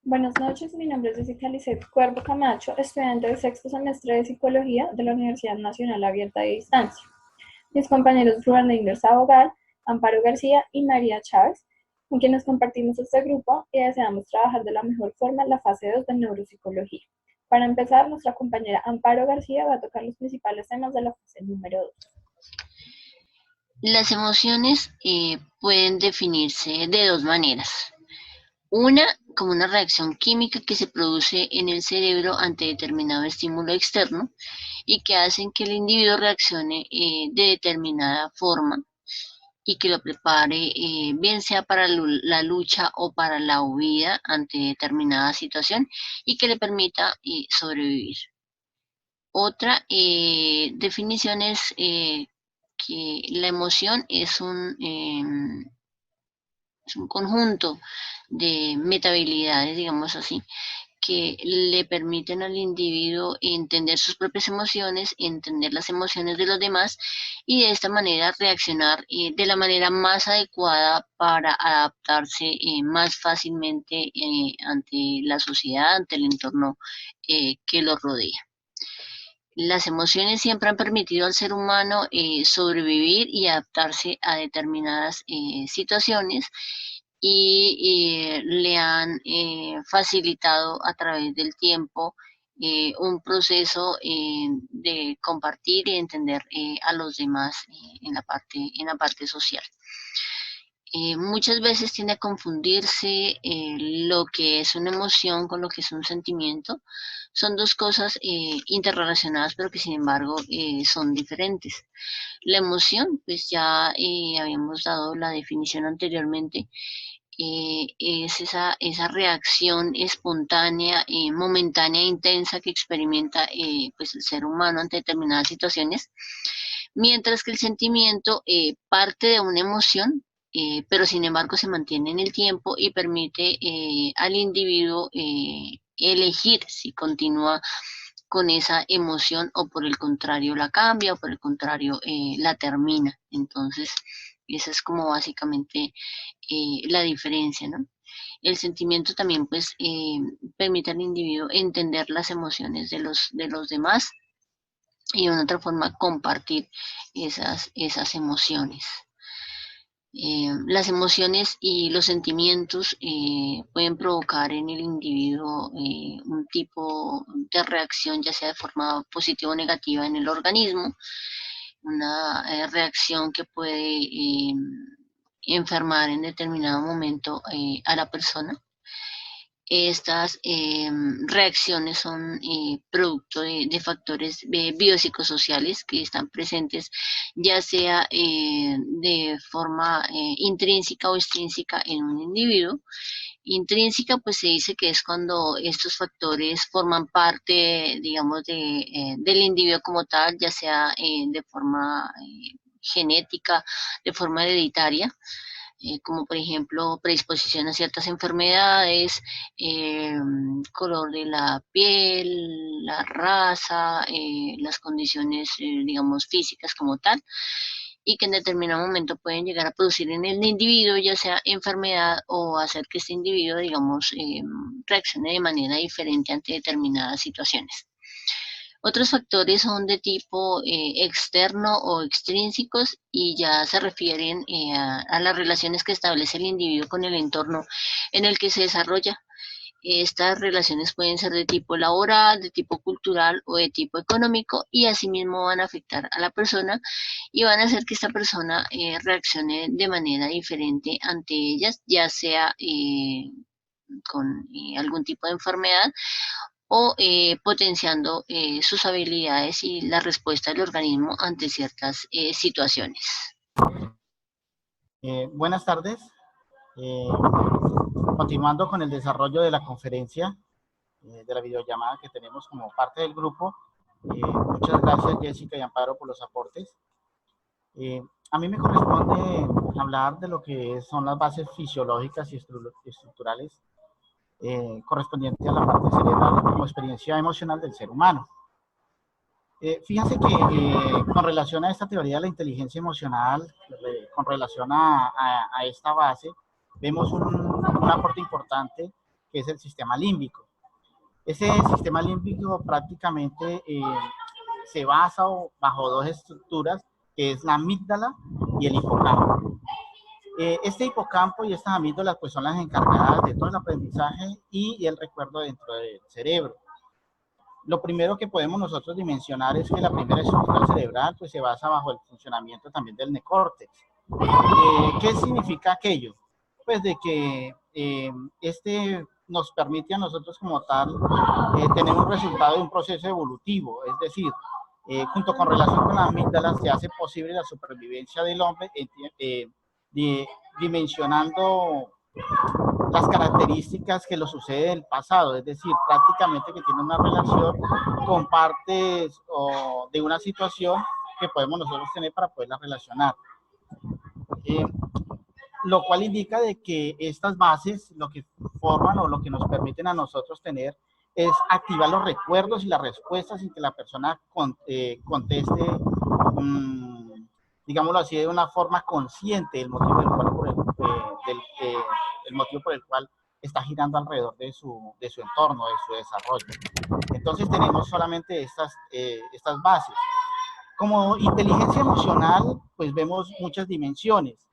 Buenas noches, mi nombre es Jessica Lisset Cuervo Camacho, estudiante del sexto semestre de Psicología de la Universidad Nacional Abierta de Distancia. Mis compañeros Ruben Ingers Abogal, Amparo García y María Chávez, con quienes compartimos este grupo y deseamos trabajar de la mejor forma en la fase 2 de neuropsicología. Para empezar, nuestra compañera Amparo García va a tocar los principales temas de la fase número 2. Las emociones pueden definirse de dos maneras. Una, como una reacción química que se produce en el cerebro ante determinado estímulo externo y que hacen que el individuo reaccione de determinada forma y que lo prepare, bien sea para la lucha o para la huida ante determinada situación y que le permita sobrevivir. Otra definición es que la emoción es un conjunto de metahabilidades, digamos así, que le permiten al individuo entender sus propias emociones, entender las emociones de los demás y de esta manera reaccionar de la manera más adecuada para adaptarse más fácilmente ante la sociedad, ante el entorno que lo rodea. Las emociones siempre han permitido al ser humano sobrevivir y adaptarse a determinadas situaciones y le han facilitado a través del tiempo un proceso de compartir y entender a los demás en la parte social. Muchas veces tiende a confundirse lo que es una emoción con lo que es un sentimiento. Son dos cosas interrelacionadas, pero que sin embargo son diferentes. La emoción, pues ya habíamos dado la definición anteriormente, es esa reacción espontánea, momentánea e intensa que experimenta pues el ser humano ante determinadas situaciones, mientras que el sentimiento parte de una emoción, pero sin embargo se mantiene en el tiempo y permite al individuo elegir si continúa con esa emoción o por el contrario la cambia o por el contrario la termina. Entonces, esa es como básicamente la diferencia, ¿no? El sentimiento también pues permite al individuo entender las emociones de los demás y de una otra forma compartir esas emociones. Las emociones y los sentimientos pueden provocar en el individuo un tipo de reacción, ya sea de forma positiva o negativa en el organismo, una reacción que puede enfermar en determinado momento a la persona. Estas reacciones son producto de factores biopsicosociales que están presentes ya sea de forma intrínseca o extrínseca en un individuo. Intrínseca pues se dice que es cuando estos factores forman parte, digamos, del individuo como tal, ya sea de forma genética, de forma hereditaria, como por ejemplo predisposición a ciertas enfermedades, color de la piel, la raza, las condiciones, digamos, físicas como tal, y que en determinado momento pueden llegar a producir en el individuo ya sea enfermedad o hacer que este individuo, digamos, reaccione de manera diferente ante determinadas situaciones. Otros factores son de tipo externo o extrínsecos y ya se refieren a las relaciones que establece el individuo con el entorno en el que se desarrolla. Estas relaciones pueden ser de tipo laboral, de tipo cultural o de tipo económico y asimismo van a afectar a la persona y van a hacer que esta persona reaccione de manera diferente ante ellas, ya sea con algún tipo de enfermedad o potenciando sus habilidades y la respuesta del organismo ante ciertas situaciones. Buenas tardes. Continuando con el desarrollo de la conferencia, de la videollamada que tenemos como parte del grupo. Muchas gracias Jessica y Amparo por los aportes. A mí me corresponde hablar de lo que son las bases fisiológicas y estructurales correspondientes a la parte cerebral como experiencia emocional del ser humano. Fíjense que con relación a esta teoría de la inteligencia emocional, con relación a esta base, vemos un aporte importante que es el sistema límbico. Ese sistema límbico prácticamente se basa bajo dos estructuras, que es la amígdala y el hipocampo. Este hipocampo y estas amígdalas pues son las encargadas de todo el aprendizaje y el recuerdo dentro del cerebro. Lo primero que podemos nosotros dimensionar es que la primera estructura cerebral pues se basa bajo el funcionamiento también del neocórtex. ¿Qué significa aquello? Pues de que este nos permite a nosotros como tal tener un resultado de un proceso evolutivo, es decir, junto con relación con la amígdala se hace posible la supervivencia del hombre dimensionando las características que lo sucede del pasado, es decir, prácticamente que tiene una relación con partes de una situación que podemos nosotros tener para poderla relacionar. Lo cual indica de que estas bases lo que forman o lo que nos permiten a nosotros tener es activar los recuerdos y las respuestas sin que la persona conteste, digámoslo así, de una forma consciente el motivo el motivo por el cual está girando alrededor de su entorno, de su desarrollo. Entonces tenemos solamente estas bases. Como inteligencia emocional, pues vemos muchas dimensiones.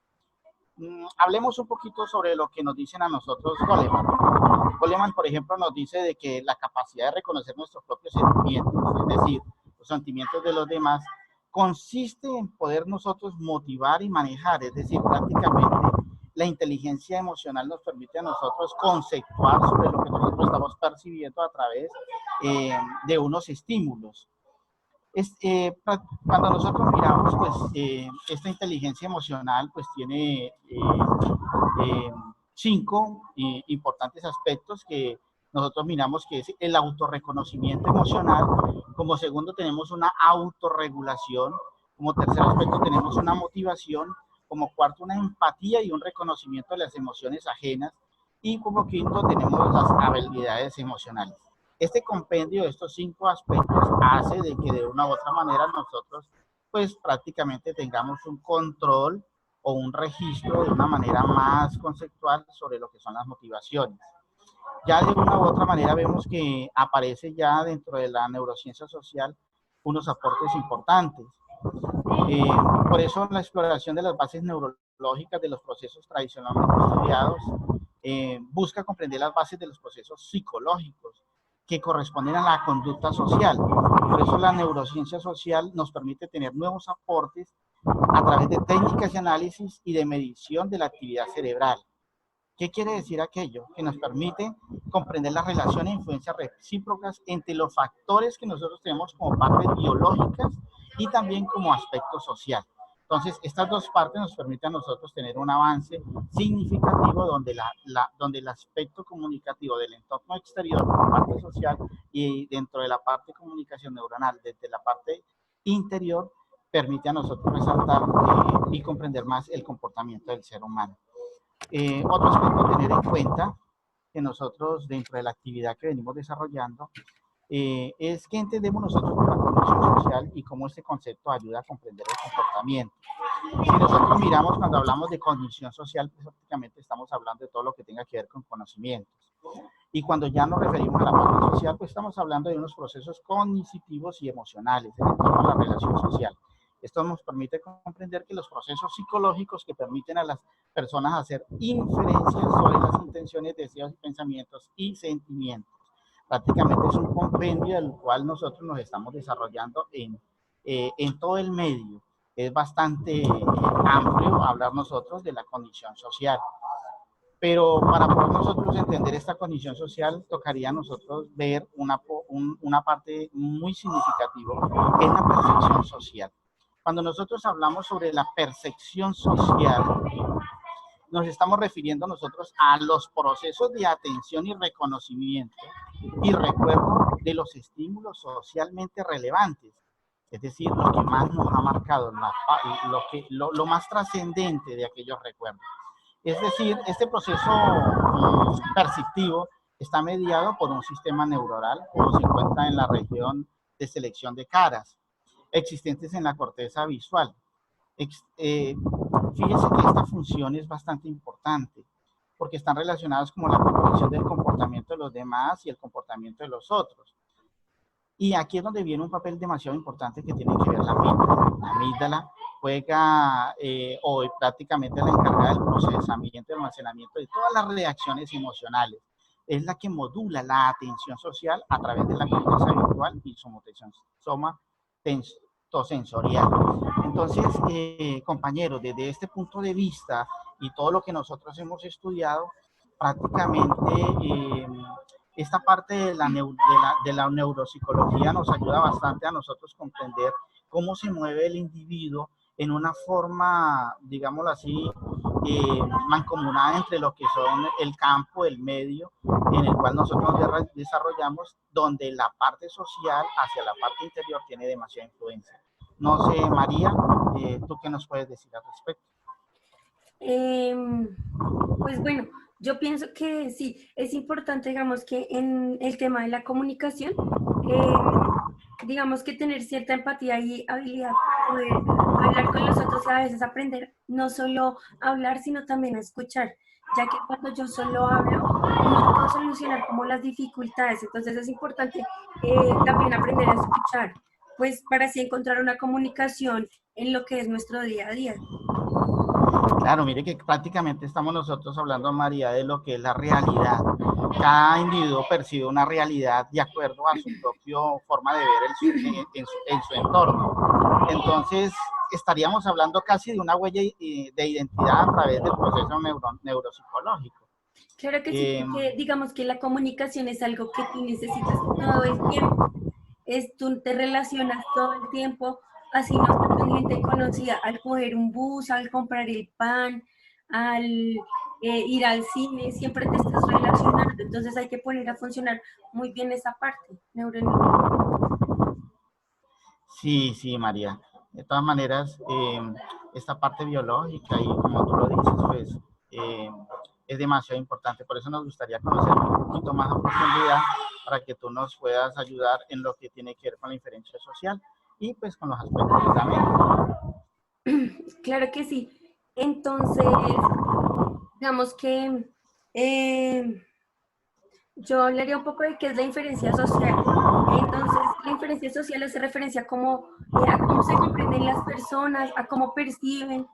Hablemos un poquito sobre lo que nos dicen a nosotros Goleman. Goleman, por ejemplo, nos dice de que la capacidad de reconocer nuestros propios sentimientos, es decir, los sentimientos de los demás, consiste en poder nosotros motivar y manejar, es decir, prácticamente la inteligencia emocional nos permite a nosotros conceptuar sobre lo que nosotros estamos percibiendo a través de unos estímulos. Cuando nosotros miramos, pues, esta inteligencia emocional, pues, tiene 5 importantes aspectos que nosotros miramos, que es el autorreconocimiento emocional. Como segundo tenemos una autorregulación. Como tercer aspecto tenemos una motivación. Como cuarto una empatía y un reconocimiento de las emociones ajenas. Y como quinto tenemos las habilidades emocionales. Este compendio de estos 5 aspectos hace de que de una u otra manera nosotros pues prácticamente tengamos un control o un registro de una manera más conceptual sobre lo que son las motivaciones. Ya de una u otra manera vemos que aparece ya dentro de la neurociencia social unos aportes importantes. Por eso la exploración de las bases neurológicas de los procesos tradicionalmente estudiados busca comprender las bases de los procesos psicológicos que corresponden a la conducta social. Por eso la neurociencia social nos permite tener nuevos aportes a través de técnicas de análisis y de medición de la actividad cerebral. ¿Qué quiere decir aquello? Que nos permite comprender las relaciones e influencias recíprocas entre los factores que nosotros tenemos como partes biológicas y también como aspecto social. Entonces, estas dos partes nos permiten a nosotros tener un avance significativo donde el aspecto comunicativo del entorno exterior, por parte social, y dentro de la parte de comunicación neuronal, desde la parte interior, permite a nosotros resaltar y comprender más el comportamiento del ser humano. Otro aspecto a tener en cuenta que nosotros dentro de la actividad que venimos desarrollando es que entendemos nosotros por la cognición social y cómo este concepto ayuda a comprender el comportamiento. Si nosotros miramos cuando hablamos de cognición social, pues prácticamente estamos hablando de todo lo que tenga que ver con conocimientos. Y cuando ya nos referimos a la parte social, pues estamos hablando de unos procesos cognitivos y emocionales en torno a la relación social. Esto nos permite comprender que los procesos psicológicos que permiten a las personas hacer inferencias sobre las intenciones, deseos, pensamientos y sentimientos. Prácticamente es un compendio del cual nosotros nos estamos desarrollando en todo el medio. Es bastante amplio hablar nosotros de la condición social. Pero para poder nosotros entender esta condición social, tocaría a nosotros ver una parte muy significativa, que es la percepción social. Cuando nosotros hablamos sobre la percepción social, nos estamos refiriendo nosotros a los procesos de atención y reconocimiento y recuerdo de los estímulos socialmente relevantes, es decir, lo que más nos ha marcado, lo más trascendente de aquellos recuerdos. Es decir, este proceso perceptivo está mediado por un sistema neuronal que se encuentra en la región de selección de caras, existentes en la corteza visual. Fíjese que esta función es bastante importante. porque están relacionados como la comprensión del comportamiento de los demás y el comportamiento de los otros. Y aquí es donde viene un papel demasiado importante que tiene que ver la amígdala. La amígdala juega o prácticamente la encargada del procesamiento y almacenamiento de todas las reacciones emocionales. Es la que modula la atención social a través de la corteza visual y somatosensorial. Entonces, compañeros, desde este punto de vista y todo lo que nosotros hemos estudiado, prácticamente esta parte de la neuropsicología nos ayuda bastante a nosotros comprender cómo se mueve el individuo en una forma, digámoslo así, mancomunada entre lo que son el campo, el medio, en el cual nosotros nos desarrollamos, donde la parte social hacia la parte interior tiene demasiada influencia. No sé, María, ¿tú qué nos puedes decir al respecto? Pues bueno, yo pienso que sí, es importante, digamos, que en el tema de la comunicación, digamos que tener cierta empatía y habilidad para poder hablar con los otros y a veces aprender no solo a hablar, sino también a escuchar, ya que cuando yo solo hablo, no puedo solucionar como las dificultades, entonces es importante también aprender a escuchar, pues para así encontrar una comunicación en lo que es nuestro día a día. Claro, mire que prácticamente estamos nosotros hablando, María, de lo que es la realidad. Cada individuo percibe una realidad de acuerdo a su propia forma de ver en su entorno. Entonces, estaríamos hablando casi de una huella de identidad a través del proceso neuropsicológico. Claro que sí, porque digamos que la comunicación es algo que tú necesitas todo el tiempo. Tú te relacionas todo el tiempo, así no con gente conocida, al coger un bus, al comprar el pan, al ir al cine, siempre te estás relacionando, entonces hay que poner a funcionar muy bien esa parte neuronal. Sí, sí, María. De todas maneras, esta parte biológica y como tú lo dices, pues es demasiado importante. Por eso nos gustaría conocer un poquito más a profundidad para que tú nos puedas ayudar en lo que tiene que ver con la inferencia social y pues con los aspectos de la mente. Claro que sí. Entonces, digamos que yo hablaría un poco de qué es la inferencia social. Entonces, la inferencia social hace referencia como, a cómo se comprenden las personas, a cómo perciben,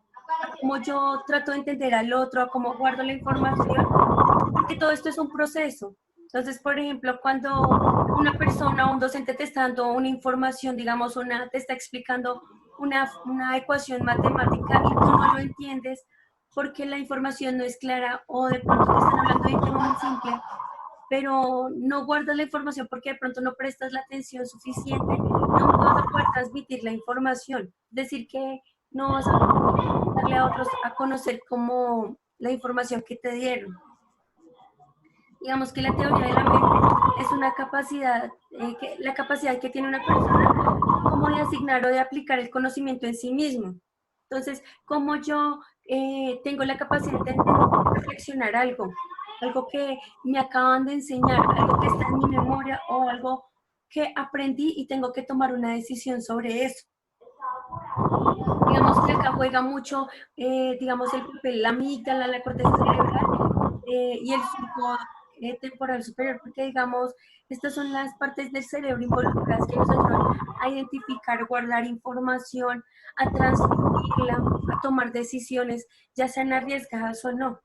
a cómo yo trato de entender al otro, a cómo guardo la información, porque todo esto es un proceso. Entonces, por ejemplo, cuando una persona o un docente te está dando una información, digamos, te está explicando una ecuación matemática y tú no lo entiendes porque la información no es clara o de pronto te están hablando de un tema muy simple, pero no guardas la información porque de pronto no prestas la atención suficiente, no vas a poder transmitir la información. Es decir, que no vas a darle a otros a conocer como la información que te dieron. Digamos que la teoría de la mente es una capacidad, la capacidad que tiene una persona como de asignar o de aplicar el conocimiento en sí mismo. Entonces, como yo tengo la capacidad de reflexionar algo que me acaban de enseñar, algo que está en mi memoria o algo que aprendí y tengo que tomar una decisión sobre eso. Digamos que acá juega mucho, digamos, el papel, la amígdala, la corteza cerebral y el surco temporal superior, porque digamos, estas son las partes del cerebro involucradas que nos ayudan a identificar, guardar información, a transmitirla, a tomar decisiones, ya sean arriesgadas o no.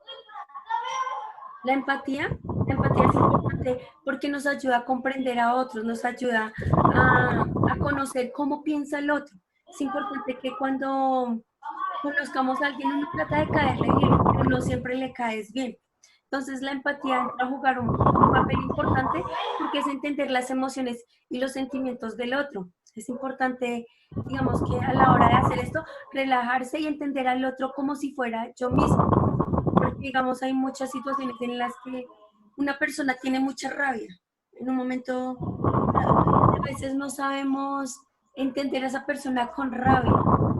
La empatía es importante porque nos ayuda a comprender a otros, nos ayuda a conocer cómo piensa el otro. Es importante que cuando conozcamos a alguien uno trata de caerle bien, pero no siempre le caes bien. Entonces la empatía entra a jugar un papel importante porque es entender las emociones y los sentimientos del otro. Es importante, digamos, que a la hora de hacer esto, relajarse y entender al otro como si fuera yo mismo. Porque, digamos, hay muchas situaciones en las que una persona tiene mucha rabia. En un momento, a veces no sabemos entender a esa persona con rabia.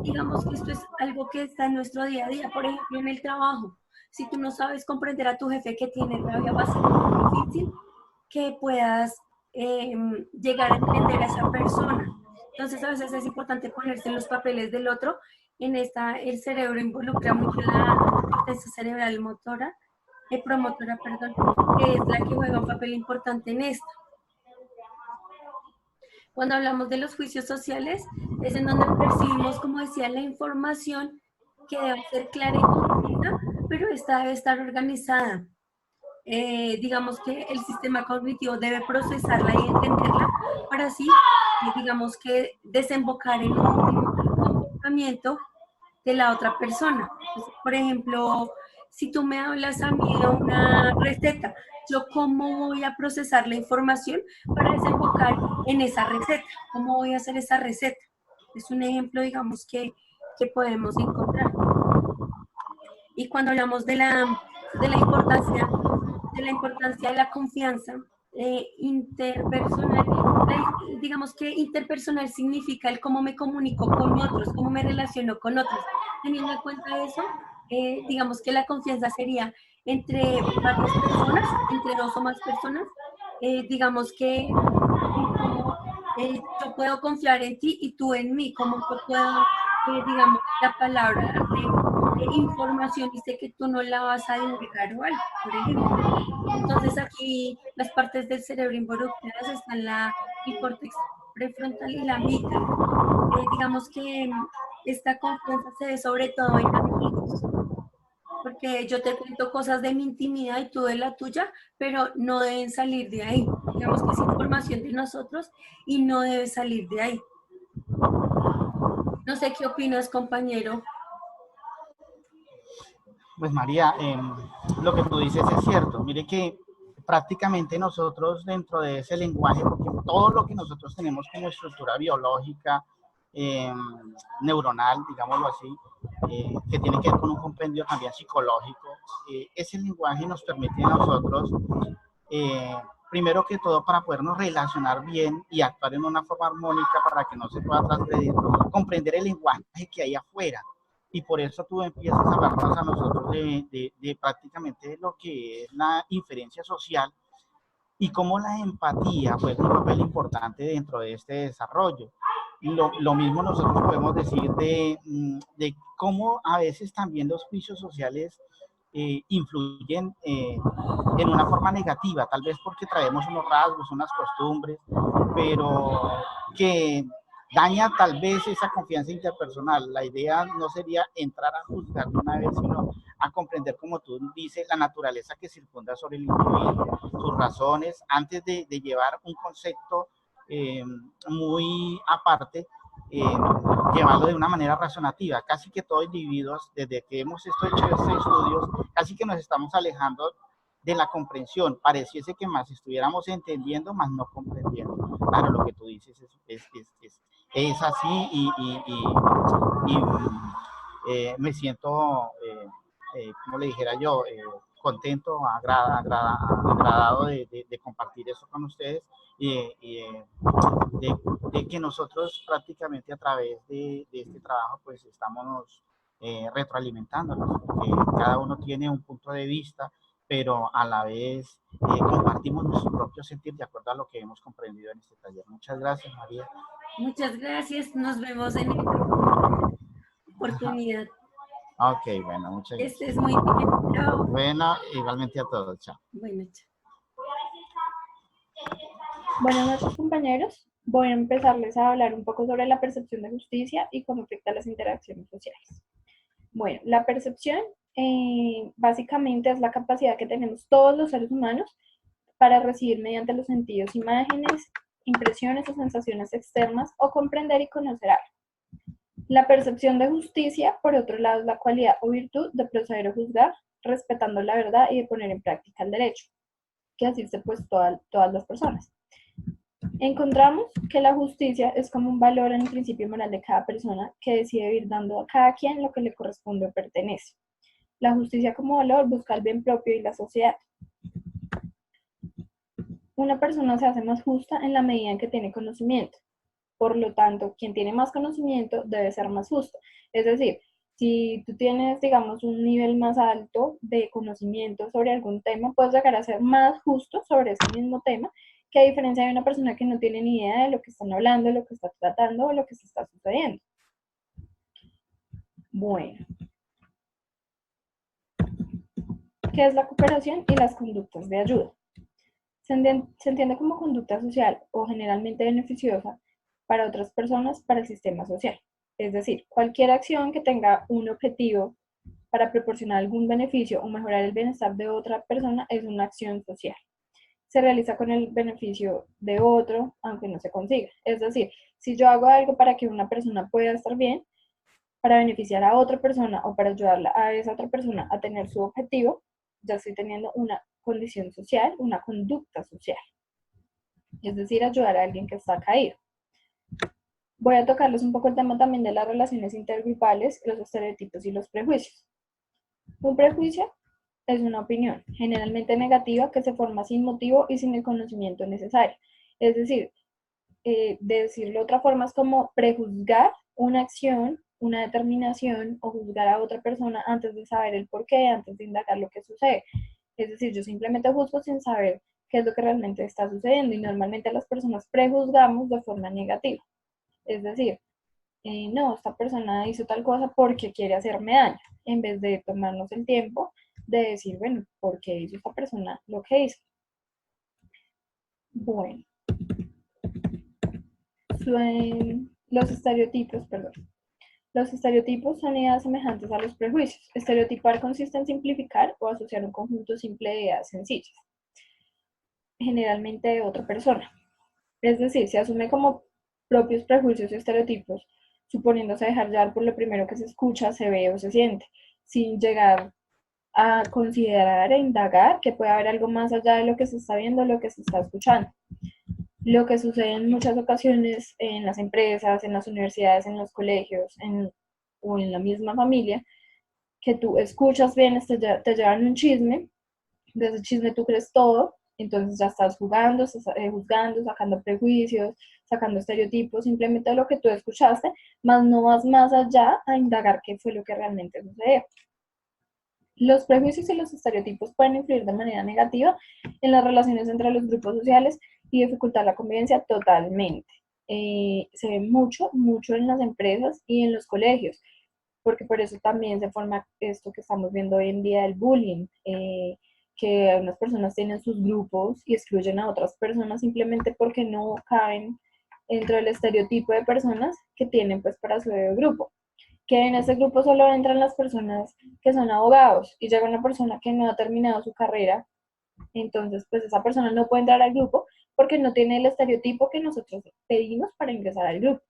Digamos que esto es algo que está en nuestro día a día, por ejemplo, en el trabajo. Si tú no sabes comprender a tu jefe que tiene rabia, va a ser muy difícil que puedas llegar a entender a esa persona. Entonces, a veces es importante ponerse en los papeles del otro. El cerebro involucra mucho la corteza cerebral motora promotora, perdón, que es la que juega un papel importante en esto. Cuando hablamos de los juicios sociales, es en donde percibimos, como decía, la información que debe ser clara y concisa, pero esta debe estar organizada. Digamos que el sistema cognitivo debe procesarla y entenderla para así, digamos que desembocar en un comportamiento de la otra persona. Entonces, por ejemplo, si tú me hablas a mí de una receta, yo cómo voy a procesar la información para desembocar en esa receta, cómo voy a hacer esa receta. Es un ejemplo, digamos, que podemos encontrar. Y cuando hablamos de la importancia de la confianza interpersonal, digamos que interpersonal significa el cómo me comunico con otros, cómo me relaciono con otros. Teniendo en cuenta eso, digamos que la confianza sería entre varias personas, entre dos o más personas, digamos que como yo puedo confiar en ti y tú en mí, como yo puedo, digamos, la palabra de información y sé que tú no la vas a divulgar o algo, por ejemplo. Entonces aquí las partes del cerebro involucradas están el córtex prefrontal y la amígdala. Digamos que esta confianza se ve sobre todo en amigos, porque yo te cuento cosas de mi intimidad y tú de la tuya, pero no deben salir de ahí. Digamos que es información de nosotros y no debe salir de ahí. No sé qué opinas, compañero. Pues María, lo que tú dices es cierto. Mire que prácticamente nosotros dentro de ese lenguaje, porque todo lo que nosotros tenemos como estructura biológica, neuronal, digámoslo así, que tiene que ver con un compendio también psicológico, ese lenguaje nos permite a nosotros, primero que todo, para podernos relacionar bien y actuar en una forma armónica para que no se pueda transgredir, comprender el lenguaje que hay afuera. Y por eso tú empiezas a hablarnos a nosotros de prácticamente lo que es la inferencia social y cómo la empatía juega un papel importante dentro de este desarrollo. Lo mismo nosotros podemos decir de cómo a veces también los juicios sociales influyen en una forma negativa, tal vez porque traemos unos rasgos, unas costumbres, pero que daña tal vez esa confianza interpersonal. La idea no sería entrar a juzgar de una vez, sino a comprender, como tú dices, la naturaleza que circunda sobre el individuo, sus razones, antes de llevar un concepto muy aparte, llevarlo de una manera razonativa. Casi que todos individuos, desde que hemos hecho estos estudios, casi que nos estamos alejando de la comprensión. Pareciese que más estuviéramos entendiendo, más no comprendiendo. Claro, lo que tú dices es así y me siento, como le dijera yo, contento, agradado de compartir eso con ustedes y de que nosotros prácticamente a través de este trabajo pues estamos retroalimentándonos, porque cada uno tiene un punto de vista, pero a la vez compartimos nuestro propio sentir de acuerdo a lo que hemos comprendido en este taller. Muchas gracias, María. Muchas gracias. Nos vemos en esta oportunidad. Ok, bueno, muchas gracias. Este es muy bien. Chao. Bueno, igualmente a todos. Chao. Bueno, chao. Buenas noches, compañeros. Voy a empezarles a hablar un poco sobre la percepción de justicia y cómo afecta las interacciones sociales. Bueno, la percepción básicamente es la capacidad que tenemos todos los seres humanos para recibir mediante los sentidos imágenes, impresiones o sensaciones externas o comprender y conocer algo. La percepción de justicia, por otro lado, es la cualidad o virtud de proceder o juzgar, respetando la verdad y de poner en práctica el derecho, que asiste pues todas las personas. Encontramos que la justicia es como un valor en el principio moral de cada persona que decide ir dando a cada quien lo que le corresponde o pertenece. La justicia como valor busca el bien propio y la sociedad. Una persona se hace más justa en la medida en que tiene conocimiento. Por lo tanto, quien tiene más conocimiento debe ser más justo. Es decir, si tú tienes, digamos, un nivel más alto de conocimiento sobre algún tema, puedes llegar a ser más justo sobre ese mismo tema, que a diferencia de una persona que no tiene ni idea de lo que están hablando, de lo que está tratando o lo que se está sucediendo. Bueno. ¿Qué es la cooperación y las conductas de ayuda? Se entiende como conducta social o generalmente beneficiosa para otras personas para el sistema social. Es decir, cualquier acción que tenga un objetivo para proporcionar algún beneficio o mejorar el bienestar de otra persona es una acción social. Se realiza con el beneficio de otro, aunque no se consiga. Es decir, si yo hago algo para que una persona pueda estar bien, para beneficiar a otra persona o para ayudarla a esa otra persona a tener su objetivo, ya estoy teniendo una condición social, una conducta social. Es decir, ayudar a alguien que está caído. Voy a tocarles un poco el tema también de las relaciones intergrupales, los estereotipos y los prejuicios. Un prejuicio es una opinión, generalmente negativa, que se forma sin motivo y sin el conocimiento necesario. Es decir, de decirlo de otra forma, es como prejuzgar una acción, una determinación o juzgar a otra persona antes de saber el por qué, antes de indagar lo que sucede. Es decir, yo simplemente juzgo sin saber qué es lo que realmente está sucediendo y normalmente las personas prejuzgamos de forma negativa. Es decir, no, esta persona hizo tal cosa porque quiere hacerme daño, en vez de tomarnos el tiempo de decir, bueno, ¿por qué hizo esta persona lo que hizo? Bueno, los estereotipos, perdón. Los estereotipos son ideas semejantes a los prejuicios. Estereotipar consiste en simplificar o asociar un conjunto simple de ideas sencillas, generalmente de otra persona. Es decir, se asume como propios prejuicios y estereotipos, suponiéndose dejar llevar por lo primero que se escucha, se ve o se siente, sin llegar a considerar e indagar que puede haber algo más allá de lo que se está viendo, lo que se está escuchando. Lo que sucede en muchas ocasiones en las empresas, en las universidades, en los colegios o en la misma familia, que tú escuchas bien, te llevan un chisme, de ese chisme tú crees todo, entonces ya estás juzgando, sacando prejuicios, sacando estereotipos, simplemente lo que tú escuchaste, más no vas más allá a indagar qué fue lo que realmente sucedió. Los prejuicios y los estereotipos pueden influir de manera negativa en las relaciones entre los grupos sociales y dificultar la convivencia totalmente. Se ve mucho en las empresas y en los colegios, porque por eso también se forma esto que estamos viendo hoy en día, el bullying, que algunas personas tienen sus grupos y excluyen a otras personas simplemente porque no caben dentro del estereotipo de personas que tienen pues para su grupo. Que en ese grupo solo entran las personas que son abogados y llega una persona que no ha terminado su carrera, entonces pues esa persona no puede entrar al grupo porque no tiene el estereotipo que nosotros pedimos para ingresar al grupo.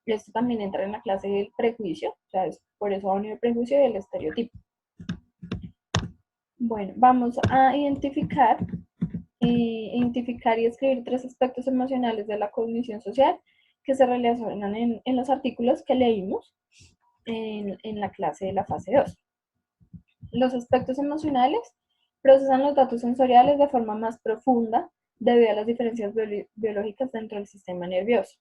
Esto también entra en la clase del prejuicio, o sea, por eso va a unir el prejuicio y el estereotipo. Bueno, vamos a identificar y escribir 3 aspectos emocionales de la cognición social que se relacionan en los artículos que leímos en la clase de la fase 2. Los aspectos emocionales procesan los datos sensoriales de forma más profunda debido a las diferencias biológicas dentro del sistema nervioso.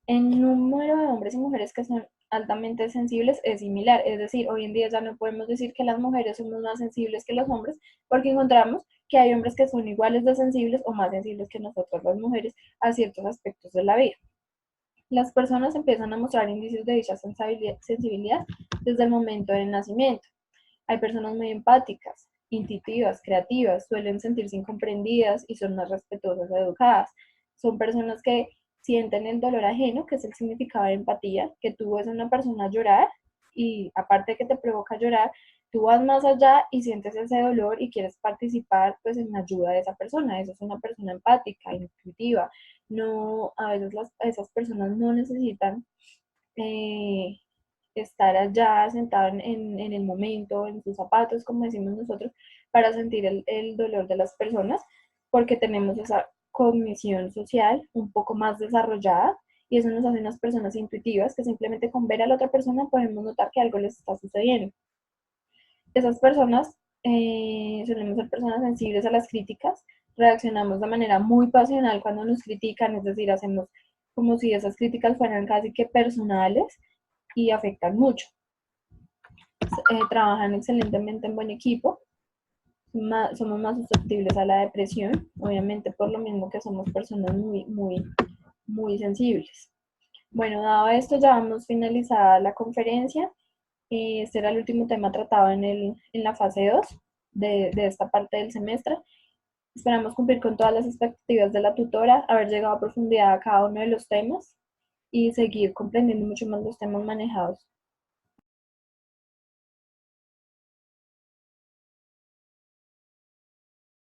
El número de hombres y mujeres que son altamente sensibles es similar, es decir, hoy en día ya no podemos decir que las mujeres somos más sensibles que los hombres, porque encontramos que hay hombres que son iguales de sensibles o más sensibles que nosotros las mujeres a ciertos aspectos de la vida. Las personas empiezan a mostrar indicios de dicha sensibilidad desde el momento del nacimiento. Hay personas muy empáticas, intuitivas, creativas, suelen sentirse incomprendidas y son más respetuosas y educadas. Son personas que sienten el dolor ajeno, que es el significado de empatía, que tú ves a una persona llorar y aparte de que te provoca llorar, tú vas más allá y sientes ese dolor y quieres participar pues en la ayuda de esa persona. Eso es una persona empática, intuitiva. No, a veces esas personas no necesitan estar allá sentado en el momento, en sus zapatos, como decimos nosotros, para sentir el dolor de las personas, porque tenemos esa cognición social un poco más desarrollada y eso nos hace unas personas intuitivas que simplemente con ver a la otra persona podemos notar que algo les está sucediendo. Esas personas solemos ser personas sensibles a las críticas, reaccionamos de manera muy pasional cuando nos critican, es decir, hacemos como si esas críticas fueran casi que personales y afectan mucho. Trabajan excelentemente en buen equipo, somos más susceptibles a la depresión, obviamente por lo mismo que somos personas muy sensibles. Bueno, dado esto ya vamos finalizada la conferencia. Este era el último tema tratado en la fase 2. de esta parte del semestre. Esperamos cumplir con todas las expectativas de la tutora, haber llegado a profundidad a cada uno de los temas y seguir comprendiendo mucho más los temas manejados.